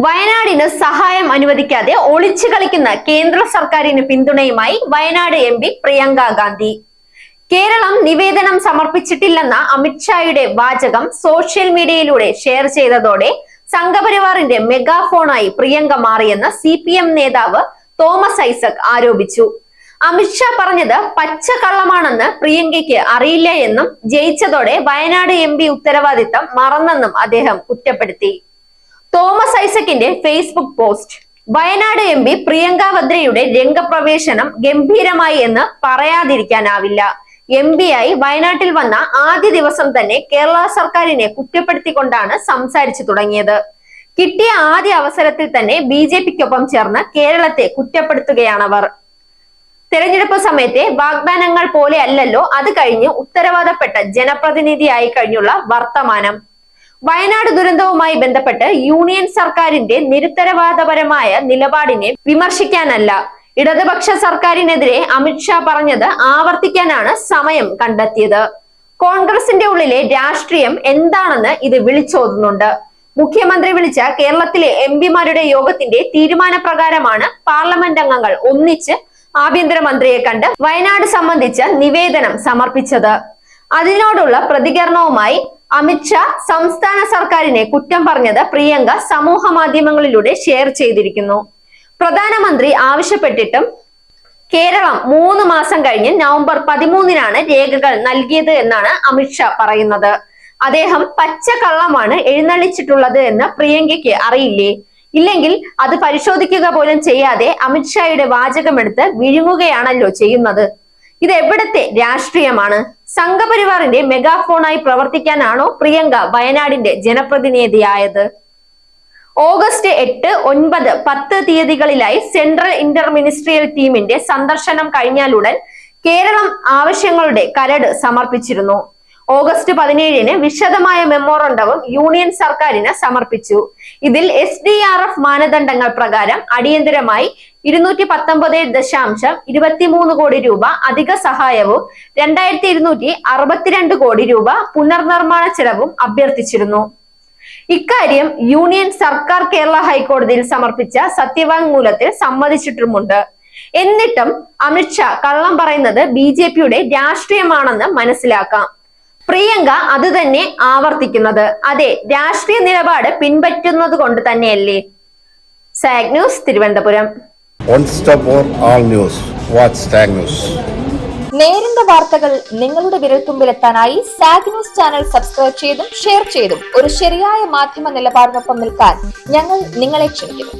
വയനാടിന് സഹായം അനുവദിക്കാതെ ഒളിച്ചു കളിക്കുന്ന കേന്ദ്ര സർക്കാരിന് പിന്തുണയുമായി വയനാട് MP പ്രിയങ്ക ഗാന്ധി. കേരളം നിവേദനം സമർപ്പിച്ചിട്ടില്ലെന്ന അമിത്ഷായുടെ വാചകം സോഷ്യൽ മീഡിയയിലൂടെ ഷെയർ ചെയ്തതോടെ സംഘപരിവാറിന്റെ മെഗാഫോണായി പ്രിയങ്ക മാറിയെന്ന് CPM നേതാവ് തോമസ് ഐസക് ആരോപിച്ചു. അമിത്ഷാ പറഞ്ഞത് പച്ചക്കള്ളമാണെന്ന് പ്രിയങ്കയ്ക്ക് അറിയില്ല എന്നും ജയിച്ചതോടെ വയനാട് MP ഉത്തരവാദിത്തം മറന്നെന്നും അദ്ദേഹം കുറ്റപ്പെടുത്തി. തോമസ് ഐസക്കിന്റെ Facebook post: Wayanad MP Priyanka വദ്രയുടെ രംഗപ്രവേശനം ഗംഭീരമായി എന്ന് പറയാതിരിക്കാനാവില്ല. MP ആയി വയനാട്ടിൽ വന്ന ആദ്യ ദിവസം തന്നെ കേരള സർക്കാരിനെ കുറ്റപ്പെടുത്തിക്കൊണ്ടാണ് സംസാരിച്ചു തുടങ്ങിയത്. കിട്ടിയ ആദ്യ അവസരത്തിൽ തന്നെ BJPക്കൊപ്പം ചേർന്ന് കേരളത്തെ കുറ്റപ്പെടുത്തുകയാണവർ. തെരഞ്ഞെടുപ്പ് സമയത്തെ വാഗ്ദാനങ്ങൾ പോലെ അല്ലല്ലോ അത് കഴിഞ്ഞ് ഉത്തരവാദപ്പെട്ട ജനപ്രതിനിധിയായി കഴിഞ്ഞുള്ള വർത്തമാനം. വയനാട് ദുരന്തവുമായി ബന്ധപ്പെട്ട് യൂണിയൻ സർക്കാരിന്റെ നിരുത്തരവാദപരമായ നിലപാടിനെ വിമർശിക്കാനല്ല, ഇടതുപക്ഷ സർക്കാരിനെതിരെ അമിത്ഷാ പറഞ്ഞത് ആവർത്തിക്കാനാണ് സമയം കണ്ടെത്തിയത്. കോൺഗ്രസിന്റെ ഉള്ളിലെ രാഷ്ട്രീയം എന്താണെന്ന് ഇത് വിളിച്ചോതുന്നുണ്ട്. മുഖ്യമന്ത്രി വിളിച്ച കേരളത്തിലെ MP-മാരുടെ യോഗത്തിന്റെ തീരുമാനപ്രകാരമാണ് പാർലമെന്റ് അംഗങ്ങൾ ഒന്നിച്ച് ആഭ്യന്തരമന്ത്രിയെ കണ്ട് വയനാട് സംബന്ധിച്ച നിവേദനം സമർപ്പിച്ചത്. അതിനോടുള്ള പ്രതികരണവുമായി അമിത്ഷാ സംസ്ഥാന സർക്കാരിനെ കുറ്റം പറഞ്ഞത് പ്രിയങ്ക സമൂഹ മാധ്യമങ്ങളിലൂടെ ഷെയർ ചെയ്തിരിക്കുന്നു. പ്രധാനമന്ത്രി ആവശ്യപ്പെട്ടിട്ടും കേരളം 3 മാസം കഴിഞ്ഞ് നവംബർ 13-നാണ് രേഖകൾ നൽകിയത് എന്നാണ് അമിത്ഷാ പറയുന്നത്. അദ്ദേഹം പച്ചക്കള്ളമാണ് എഴുന്നള്ളിച്ചിട്ടുള്ളത് എന്ന് പ്രിയങ്കയ്ക്ക് അറിയില്ലേ? ഇല്ലെങ്കിൽ അത് പരിശോധിക്കുക പോലും ചെയ്യാതെ അമിത്ഷായുടെ വാചകമെടുത്ത് വിഴുങ്ങുകയാണല്ലോ ചെയ്യുന്നത്. ഇത് എവിടത്തെ രാഷ്ട്രീയമാണ്? സംഘപരിവാറിന്റെ മെഗാഫോണായി പ്രവർത്തിക്കാനാണോ പ്രിയങ്ക വയനാടിന്റെ ജനപ്രതിനിധിയായത്? ഓഗസ്റ്റ് 8, 9, 10 തീയതികളിലായി സെൻട്രൽ ഇന്റർ മിനിസ്ട്രിയൽ ടീമിന്റെ സന്ദർശനം കഴിഞ്ഞാലുടൻ കേരളം ആവശ്യങ്ങളുടെ കരട് സമർപ്പിച്ചിരുന്നു. ഓഗസ്റ്റ് 17-ന് വിശദമായ മെമ്മോറണ്ടവും യൂണിയൻ സർക്കാരിന് സമർപ്പിച്ചു. ഇതിൽ SDRF മാനദണ്ഡങ്ങൾ പ്രകാരം അടിയന്തരമായി 219.23 കോടി രൂപ അധിക സഹായവും 2262 കോടി രൂപ പുനർനിർമ്മാണ ചെലവും അഭ്യർത്ഥിച്ചിരുന്നു. ഇക്കാര്യം യൂണിയൻ സർക്കാർ കേരള ഹൈക്കോടതിയിൽ സമർപ്പിച്ച സത്യവാങ്മൂലത്തിൽ സമ്മതിച്ചിട്ടുമുണ്ട്. എന്നിട്ടും അമിത്ഷാ കള്ളം പറയുന്നത് BJPയുടെ രാഷ്ട്രീയമാണെന്ന് മനസ്സിലാക്കാം. പ്രിയങ്ക അത് തന്നെ ആവർത്തിക്കുന്നത് അതെ രാഷ്ട്രീയ നിലപാട് പിൻപറ്റുന്നത് കൊണ്ട് തന്നെയല്ലേ? Zag news, Thiruvananthapuram. നേരിന്റെ വാർത്തകൾ നിങ്ങളുടെ വിരൽത്തുമ്പിലെത്താനായി സാഗ് ന്യൂസ് ചാനൽ സബ്സ്ക്രൈബ് ചെയ്തും ഷെയർ ചെയ്തും ഒരു ശരിയായ മാധ്യമ നിലപാടിനൊപ്പം നിൽക്കാൻ ഞങ്ങൾ നിങ്ങളെ ക്ഷണിക്കുന്നു.